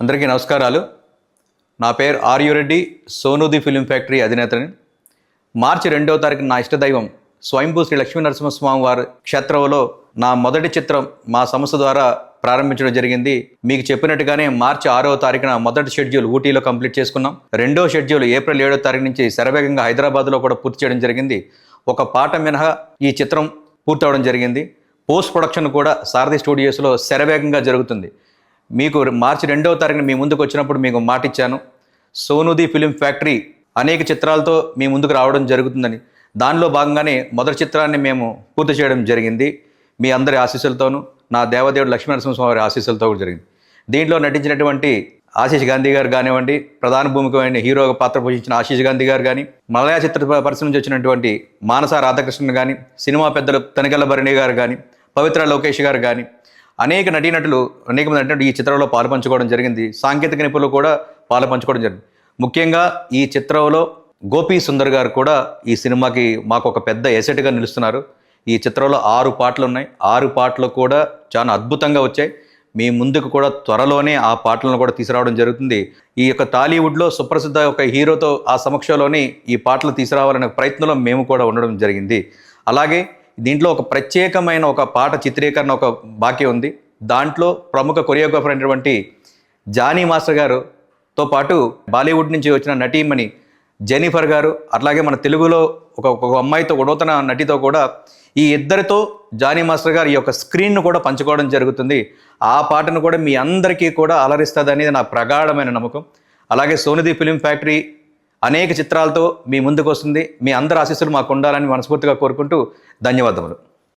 అందరికీ నమస్కారాలు. నా పేరు ఆర్యు రెడ్డి, సోనూది ఫిలిం ఫ్యాక్టరీ అధినేతని. మార్చి 2వ తారీఖున నా ఇష్టదైవం స్వయంభూ శ్రీ లక్ష్మీ నరసింహస్వామి వారి క్షేత్రంలో నా మొదటి చిత్రం మా సంస్థ ద్వారా ప్రారంభించడం జరిగింది. మీకు చెప్పినట్టుగానే మార్చి 6వ తారీఖున మొదటి షెడ్యూల్ ఊటీలో కంప్లీట్ చేసుకున్నాం. రెండో షెడ్యూల్ ఏప్రిల్ 7వ తారీఖు నుంచి శరవేగంగా హైదరాబాద్లో కూడా పూర్తి చేయడం జరిగింది. ఒక పాట మినహా ఈ చిత్రం పూర్తవడం జరిగింది. పోస్ట్ ప్రొడక్షన్ కూడా సారథి స్టూడియోస్లో శరవేగంగా జరుగుతుంది. మీకు మార్చి 2వ తారీఖున మీ ముందుకు వచ్చినప్పుడు మీకు మాట ఇచ్చాను, సోనూది ఫిలిం ఫ్యాక్టరీ అనేక చిత్రాలతో మీ ముందుకు రావడం జరుగుతుందని. దానిలో భాగంగానే మొదటి చిత్రాన్ని మేము పూర్తి చేయడం జరిగింది. మీ అందరి ఆశీస్సులతోనూ, నా దేవదేవుడు లక్ష్మీ నరసింహస్వామి వారి ఆశీస్సులతో కూడా జరిగింది. దీంట్లో నటించినటువంటి ఆశీష్ గాంధీ గారు కానివ్వండి, ప్రధాన భూమికమైన హీరోగా పాత్ర పోషించిన ఆశీష్ గాంధీ గారు కానీ, మలయా చిత్ర పరిశ్రమ నుంచి వచ్చినటువంటి మానస రాధాకృష్ణన్ కానీ, సినిమా పెద్దలు తనికెళ్ళ భరణి గారు కానీ, పవిత్ర లోకేష్ గారు కానీ, అనేక మంది నటీనటులు ఈ చిత్రంలో పాలుపంచుకోవడం జరిగింది. సాంకేతిక నిపుణులు కూడా పాలుపంచుకోవడం జరిగింది. ముఖ్యంగా ఈ చిత్రంలో గోపీ సుందర్ గారు కూడా ఈ సినిమాకి మాకు ఒక పెద్ద ఎసెట్గా నిలుస్తున్నారు. ఈ చిత్రంలో 6 పాటలు ఉన్నాయి. 6 పాటలు కూడా చాలా అద్భుతంగా వచ్చాయి. మీ ముందుకు కూడా త్వరలోనే ఆ పాటలను కూడా తీసుకురావడం జరుగుతుంది. ఈ యొక్క టాలీవుడ్లో సుప్రసిద్ధ ఒక హీరోతో ఆ సమక్షంలోని ఈ పాటలు తీసుకురావాలనే ప్రయత్నంలో మేము కూడా ఉండడం జరిగింది. అలాగే దీంట్లో ఒక ప్రత్యేకమైన ఒక పాట చిత్రీకరణ ఒక బాకీ ఉంది. దాంట్లో ప్రముఖ కొరియోగ్రాఫర్ అయినటువంటి జానీ మాస్టర్ గారుతో పాటు బాలీవుడ్ నుంచి వచ్చిన నటీమణి జెనిఫర్ గారు, అట్లాగే మన తెలుగులో ఒక అమ్మాయితో నూతన నటితో కూడా ఈ ఇద్దరితో జానీ మాస్టర్ గారు ఈ యొక్క స్క్రీన్ను కూడా పంచుకోవడం జరుగుతుంది. ఆ పాటను కూడా మీ అందరికీ కూడా అలరిస్తుంది అనేది నా ప్రగాఢమైన నమ్మకం. అలాగే సోనూది ఫిలిం ఫ్యాక్టరీ అనేక చిత్రాలతో మీ ముందుకు వస్తుంది. మీ అందరి ఆశీస్సులు మాకు ఉండాలని మనస్ఫూర్తిగా కోరుకుంటూ ధన్యవాదములు.